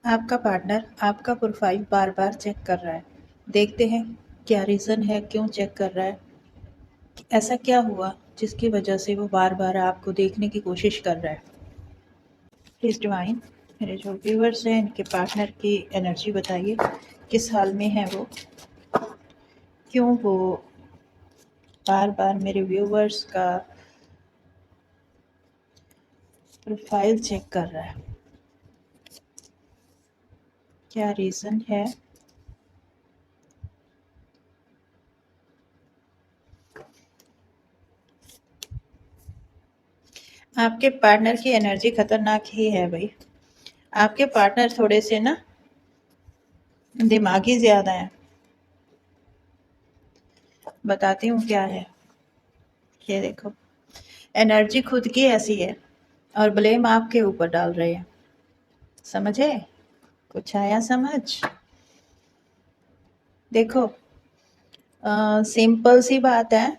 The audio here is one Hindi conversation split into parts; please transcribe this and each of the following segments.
आपका पार्टनर आपका प्रोफाइल बार-बार चेक कर रहा है। देखते हैं क्या रीज़न है, क्यों चेक कर रहा है? ऐसा क्या हुआ जिसकी वजह से वो बार-बार आपको देखने की कोशिश कर रहा है? प्लीज़ डिवाइन मेरे जो व्यूअर्स हैं इनके पार्टनर की एनर्जी बताइए, किस हाल में है वो? क्यों वो बार-बार मेरे व्यूअर्स का प्रोफाइल चेक कर रहा है? क्या रीज़न है? आपके पार्टनर की एनर्जी खतरनाक ही है भई। आपके पार्टनर थोड़े से ना दिमागी ज़्यादा हैं। बताती हूँ क्या है। ये देखो, एनर्जी खुद की ऐसी है और ब्लेम आपके ऊपर डाल रहे हैं। समझे? कुछ आया समझ? देखो, सिंपल सी बात है,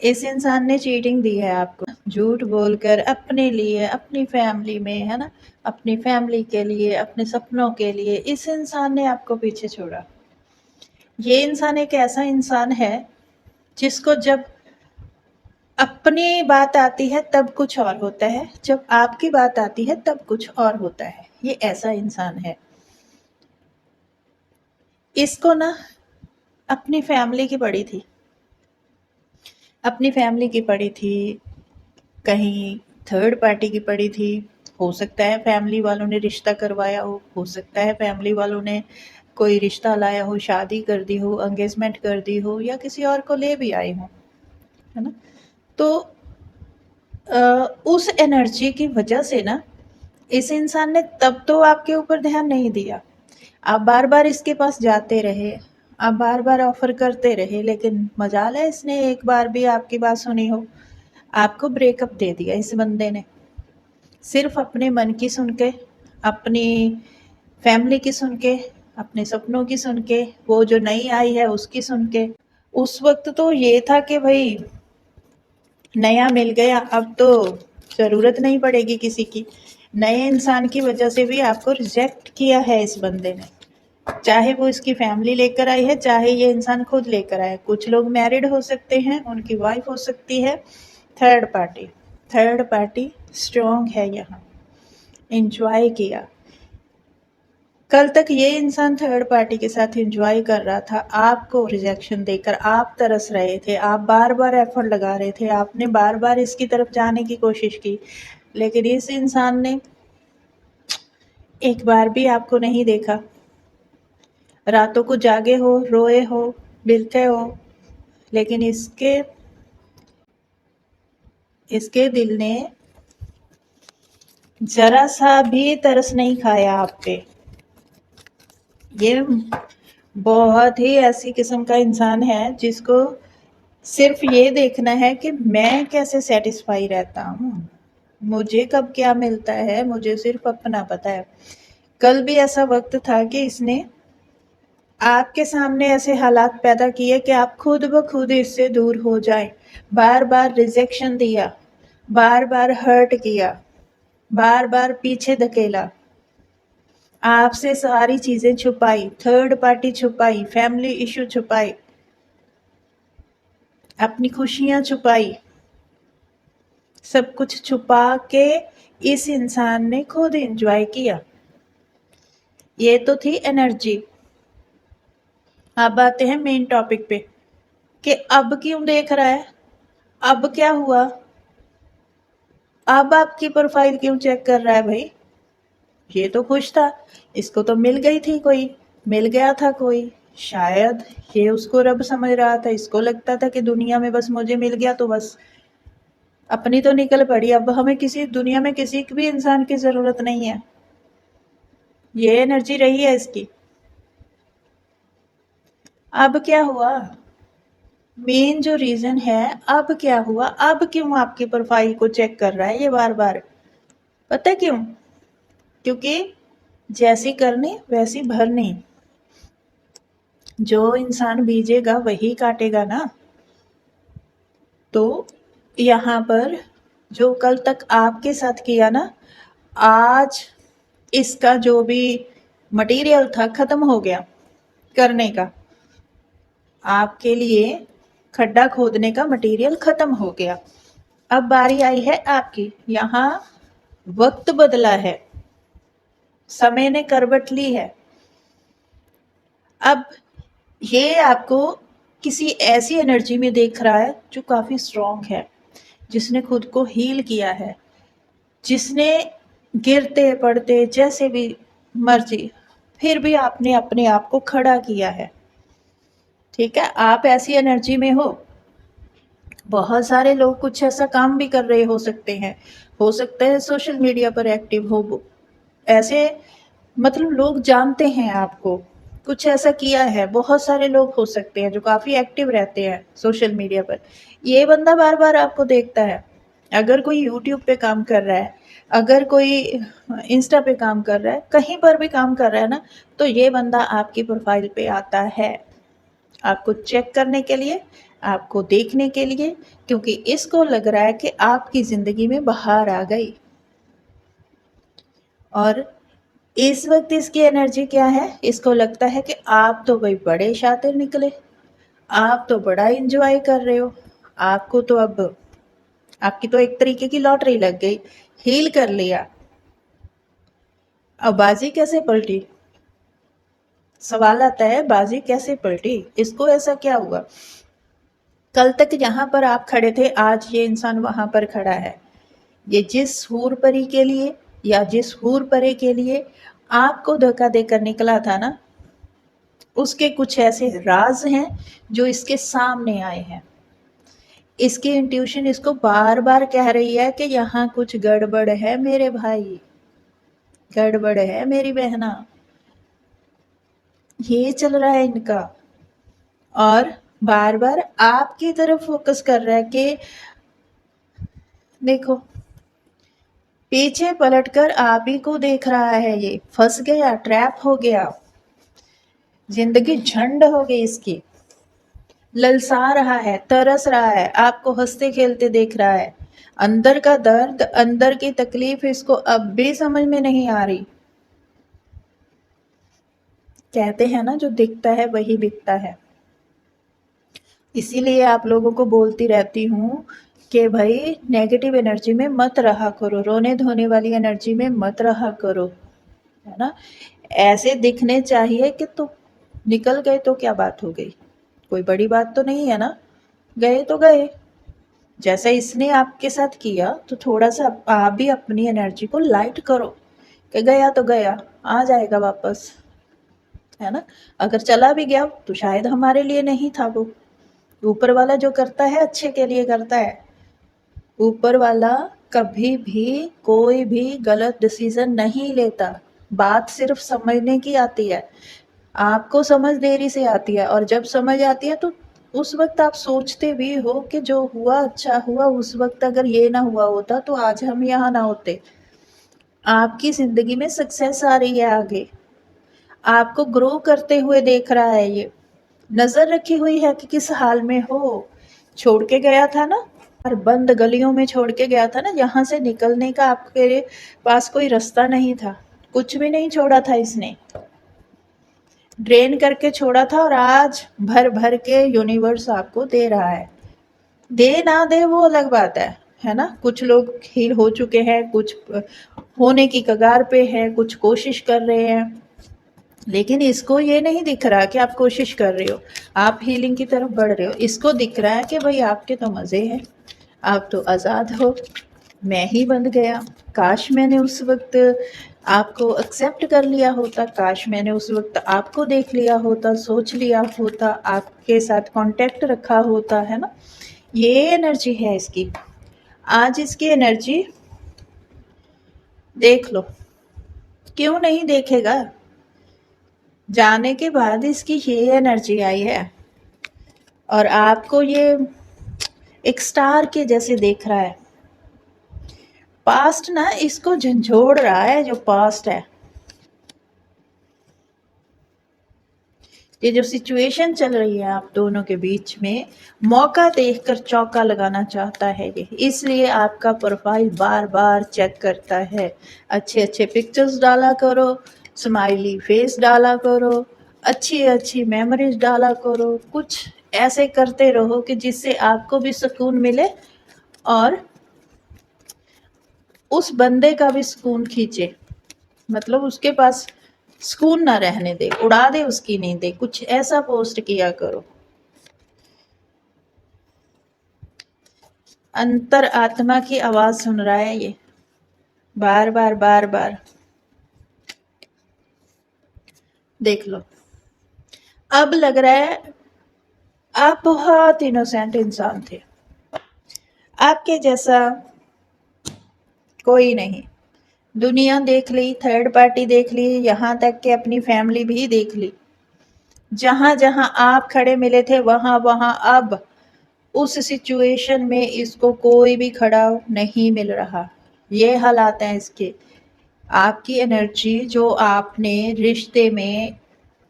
इस इंसान ने चीटिंग दी है आपको। झूठ बोलकर अपने लिए, अपनी फैमिली में, है ना? अपनी फैमिली के लिए, अपने सपनों के लिए इस इंसान ने आपको पीछे छोड़ा। ये इंसान एक ऐसा इंसान है जिसको जब अपनी बात आती है तब कुछ और होता है, जब आपकी बात आती है तब कुछ और होता है। ये ऐसा इंसान है। इसको ना अपनी फैमिली की पड़ी थी, अपनी फैमिली की पड़ी थी, कहीं थर्ड पार्टी की पड़ी थी। हो सकता है फैमिली वालों ने रिश्ता करवाया हो सकता है फैमिली वालों ने कोई रिश्ता लाया हो, शादी कर दी हो, एंगेजमेंट कर दी हो या किसी और को ले भी आए हों, है ना? तो उस एनर्जी की वजह से ना इस इंसान ने तब तो आपके ऊपर ध्यान नहीं दिया। आप बार-बार इसके पास जाते रहे, आप बार-बार ऑफ़र करते रहे, लेकिन मजाल है इसने एक बार भी आपकी बात सुनी हो। आपको ब्रेकअप दे दिया इस बंदे ने। सिर्फ़ अपने मन की सुन के, अपनी फैमिली की सुन के, अपने सपनों की सुन के, वो जो नई आई है उसकी सुन के। उस वक़्त तो ये था कि भई नया मिल गया, अब तो ज़रूरत नहीं पड़ेगी किसी की। नए इंसान की वजह से भी आपको रिजेक्ट किया है इस बंदे ने। चाहे वो इसकी फैमिली लेकर आई है, चाहे ये इंसान खुद लेकर आया। कुछ लोग मैरिड हो सकते हैं, उनकी वाइफ हो सकती है। थर्ड पार्टी स्ट्रॉन्ग है यहाँ। एन्जॉय किया। कल तक ये इंसान थर्ड पार्टी के साथ एन्जॉय कर रहा था, आपको रिजेक्शन देकर। आप तरस रहे थे, आप बार-बार एफर्ट लगा रहे थे, आपने बार-बार इसकी तरफ जाने की कोशिश की, लेकिन इस इंसान ने एक बार भी आपको नहीं देखा। रातों को जागे हो, रोए हो, बिलखे हो, लेकिन इसके दिल ने ज़रा-सा भी तरस नहीं खाया आप पे। ये बहुत ही ऐसी किस्म का इंसान है जिसको सिर्फ़ ये देखना है कि मैं कैसे सैटिस्फ़ाई रहता हूँ। मुझे कब क्या मिलता है, मुझे सिर्फ़ अपना पता है। कल भी ऐसा वक़्त था कि इसने आपके सामने ऐसे हालात पैदा किए कि आप खुद ब खुद इससे दूर हो जाएँ। बार-बार रिजेक्शन दिया, बार-बार हर्ट किया, बार-बार पीछे धकेला। आपसे सारी चीज़ें छुपाई, थर्ड पार्टी छुपाई, फैमिली इश्यू छुपाए, अपनी खुशियाँ छुपाई। सब कुछ छुपा के इस इंसान ने खुद एन्जॉय किया। ये तो थी एनर्जी। अब आते हैं मेन टॉपिक पे कि अब क्यों देख रहा है? अब क्या हुआ? अब आपकी प्रोफाइल क्यों चेक कर रहा है भाई? ये तो खुश था, इसको तो मिल गई थी कोई, मिल गया था कोई। शायद ये उसको रब समझ रहा था, इसको लगता था कि दुनिया में बस मुझे मिल गया तो बस अपनी तो निकल पड़ी, अब हमें किसी दुनिया में किसी भी इंसान की ज़रूरत नहीं है। ये एनर्जी रही है इसकी। अब क्या हुआ? मेन जो रीज़न है, अब क्या हुआ? अब क्यों आपकी प्रोफाइल को चेक कर रहा है ये बार-बार? पता है क्यों? क्योंकि जैसी करनी वैसी भरनी। जो इंसान बीजेगा वही काटेगा ना। तो यहाँ पर जो कल तक आपके साथ किया ना, आज इसका जो भी मटेरियल था खत्म हो गया करने का, आपके लिए खड्डा खोदने का मटेरियल खत्म हो गया। अब बारी आई है आपकी। यहाँ वक्त बदला है, समय ने करवट ली है। अब ये आपको किसी ऐसी एनर्जी में देख रहा है जो काफी स्ट्रांग है, जिसने खुद को हील किया है, जिसने गिरते पड़ते जैसे भी मर्जी फिर भी आपने अपने आप को खड़ा किया है। ठीक है, आप ऐसी एनर्जी में हो। बहुत सारे लोग कुछ ऐसा काम भी कर रहे हो सकते हैं सोशल मीडिया पर एक्टिव हो, ऐसे मतलब लोग जानते हैं आपको, कुछ ऐसा किया है। बहुत सारे लोग हो सकते हैं जो काफ़ी एक्टिव रहते हैं सोशल मीडिया पर। ये बंदा बार-बार आपको देखता है। अगर कोई यूट्यूब पे काम कर रहा है, अगर कोई इंस्टा पे काम कर रहा है, कहीं पर भी काम कर रहा है ना, तो ये बंदा आपकी प्रोफ़ाइल पे आता है, आपको चेक करने के लिए, आपको देखने के लिए, क्योंकि इसको लग रहा है कि आपकी ज़िंदगी में बहार आ गई। और इस वक्त इसकी एनर्जी क्या है, इसको लगता है कि आप तो भाई बड़े शातिर निकले, आप तो बड़ा इंजॉय कर रहे हो, आपको तो अब आपकी तो एक तरीके की लॉटरी लग गई, हील कर लिया। अब बाजी कैसे पलटी? सवाल आता है, बाजी कैसे पलटी? इसको ऐसा क्या हुआ? कल तक जहां पर आप खड़े थे, आज ये इंसान वहां पर खड़ा है। ये जिस हूर परी के लिए या जिस हूर परे के लिए आपको धोखा देकर निकला था ना, उसके कुछ ऐसे राज हैं जो इसके सामने आए हैं। इसकी इंट्यूशन इसको बार बार कह रही है कि यहाँ कुछ गड़बड़ है मेरे भाई, गड़बड़ है मेरी बहना। ये चल रहा है इनका, और बार बार आपकी तरफ फोकस कर रहा है कि देखो, पीछे पलटकर आप ही को देख रहा है। ये फंस गया, ट्रैप हो गया, जिंदगी झंड हो गई इसकी। ललसा रहा है, तरस रहा है, आपको हंसते खेलते देख रहा है। अंदर का दर्द, अंदर की तकलीफ इसको अब भी समझ में नहीं आ रही। कहते हैं ना, जो दिखता है वही बिकता है। इसीलिए आप लोगों को बोलती रहती हूँ कि भाई नेगेटिव एनर्जी में मत रहा करो, रोने धोने वाली एनर्जी में मत रहा करो, है ना। ऐसे दिखने चाहिए कि तो निकल गए तो क्या बात हो गई, कोई बड़ी बात तो नहीं है ना, गए तो गए। जैसा इसने आपके साथ किया, तो थोड़ा सा आप भी अपनी एनर्जी को लाइट करो कि गया तो गया, आ जाएगा वापस, है ना। अगर चला भी गया तो शायद हमारे लिए नहीं था वो। ऊपर वाला जो करता है अच्छे के लिए करता है। ऊपर वाला कभी भी कोई भी गलत डिसीजन नहीं लेता। बात सिर्फ समझने की आती है, आपको समझ देरी से आती है, और जब समझ आती है तो उस वक्त आप सोचते भी हो कि जो हुआ अच्छा हुआ, उस वक्त अगर ये ना हुआ होता तो आज हम यहाँ ना होते। आपकी जिंदगी में सक्सेस आ रही है आगे, आपको ग्रो करते हुए देख रहा है, ये नजर रखी हुई है कि किस हाल में हो। छोड़ के गया था ना, और बंद गलियों में छोड़ के गया था ना, यहाँ से निकलने का आपके पास कोई रास्ता नहीं था, कुछ भी नहीं छोड़ा था इसने, ड्रेन करके छोड़ा था। और आज भर भर के यूनिवर्स आपको दे रहा है। दे ना दे वो अलग बात है ना। कुछ लोग हील हो चुके हैं, कुछ होने की कगार पे है, कुछ कोशिश कर रहे हैं, लेकिन इसको ये नहीं दिख रहा कि आप कोशिश कर रहे हो, आप हीलिंग की तरफ बढ़ रहे हो। इसको दिख रहा है कि भाई आपके तो मज़े हैं, आप तो आज़ाद हो, मैं ही बंद गया। काश मैंने उस वक्त आपको एक्सेप्ट कर लिया होता, काश मैंने उस वक्त आपको देख लिया होता, सोच लिया होता, आपके साथ कांटेक्ट रखा होता, है ना। ये एनर्जी है इसकी। आज इसकी एनर्जी देख लो, क्यों नहीं देखेगा। जाने के बाद इसकी ये एनर्जी आई है, और आपको ये एक स्टार के जैसे देख रहा है। पास्ट ना इसको झंझोड़ रहा है, जो पास्ट है ये जो सिचुएशन चल रही है आप दोनों के बीच में, मौका देखकर चौका लगाना चाहता है ये, इसलिए आपका प्रोफाइल बार बार चेक करता है। अच्छे अच्छे पिक्चर्स डाला करो, स्माइली फेस डाला करो, अच्छी अच्छी मेमोरीज डाला करो, कुछ ऐसे करते रहो कि जिससे आपको भी सुकून मिले और उस बंदे का भी सुकून खींचे, मतलब उसके पास सुकून ना रहने दे, उड़ा दे उसकी नींदें, कुछ ऐसा पोस्ट किया करो। अंतर आत्मा की आवाज सुन रहा है ये, बार बार बार बार देख लो। अब लग रहा है आप बहुत इनोसेंट इंसान थे, आपके जैसा कोई नहीं। दुनिया देख ली, थर्ड पार्टी देख ली, यहाँ तक कि अपनी फैमिली भी देख ली। जहां जहां आप खड़े मिले थे वहां वहां अब उस सिचुएशन में इसको कोई भी खड़ा नहीं मिल रहा। ये हालात हैं इसके। आपकी एनर्जी जो आपने रिश्ते में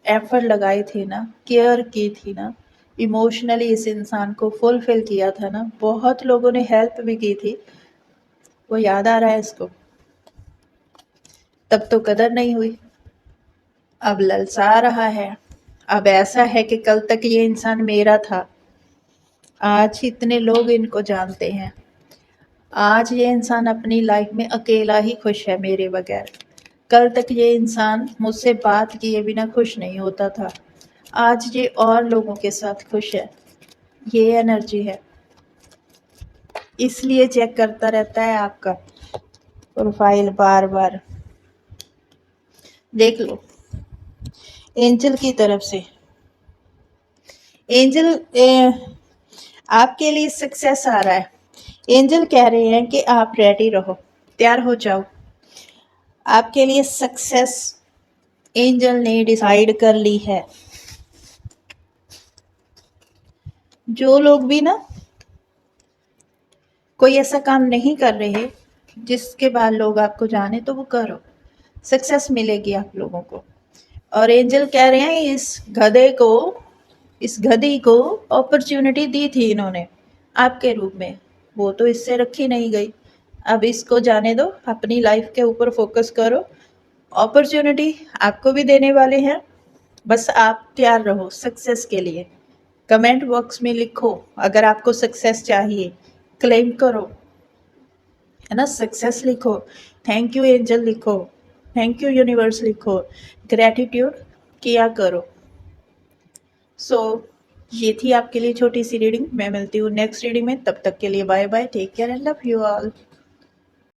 एफर्ट लगाए थे ना, केयर की थी ना, इमोशनली इस इंसान को फुलफिल किया था ना, बहुत लोगों ने हेल्प भी की थी, वो याद आ रहा है इसको। तब तो कदर नहीं हुई, अब ललचा रहा है। अब ऐसा है कि कल तक ये इंसान मेरा था, आज इतने लोग इनको जानते हैं, आज ये इंसान अपनी लाइफ में अकेला ही खुश है मेरे बगैर। कल तक ये इंसान मुझसे बात किए बिना खुश नहीं होता था, आज ये और लोगों के साथ खुश है। ये एनर्जी है, इसलिए चेक करता रहता है आपका प्रोफाइल बार बार। देख लो एंजल की तरफ से, एंजल आपके लिए सक्सेस आ रहा है। एंजल कह रहे हैं कि आप रेडी रहो, तैयार हो जाओ, आपके लिए सक्सेस एंजल ने डिसाइड कर ली है। जो लोग भी ना कोई ऐसा काम नहीं कर रहे जिसके बाद लोग आपको जाने, तो वो करो, सक्सेस मिलेगी आप लोगों को। और एंजल कह रहे हैं इस गधी को अपॉर्चुनिटी दी थी इन्होंने आपके रूप में, वो तो इससे रखी नहीं गई। अब इसको जाने दो, अपनी लाइफ के ऊपर फोकस करो, अपॉर्चुनिटी आपको भी देने वाले हैं, बस आप तैयार रहो सक्सेस के लिए। कमेंट बॉक्स में लिखो अगर आपको सक्सेस चाहिए, क्लेम करो, है ना, सक्सेस लिखो, थैंक यू एंजल लिखो, थैंक यू यूनिवर्स लिखो, ग्रैटिट्यूड किया करो। सो ये थी आपके लिए छोटी सी रीडिंग। मैं मिलती हूँ नेक्स्ट रीडिंग में, तब तक के लिए bye bye, take care and love you all.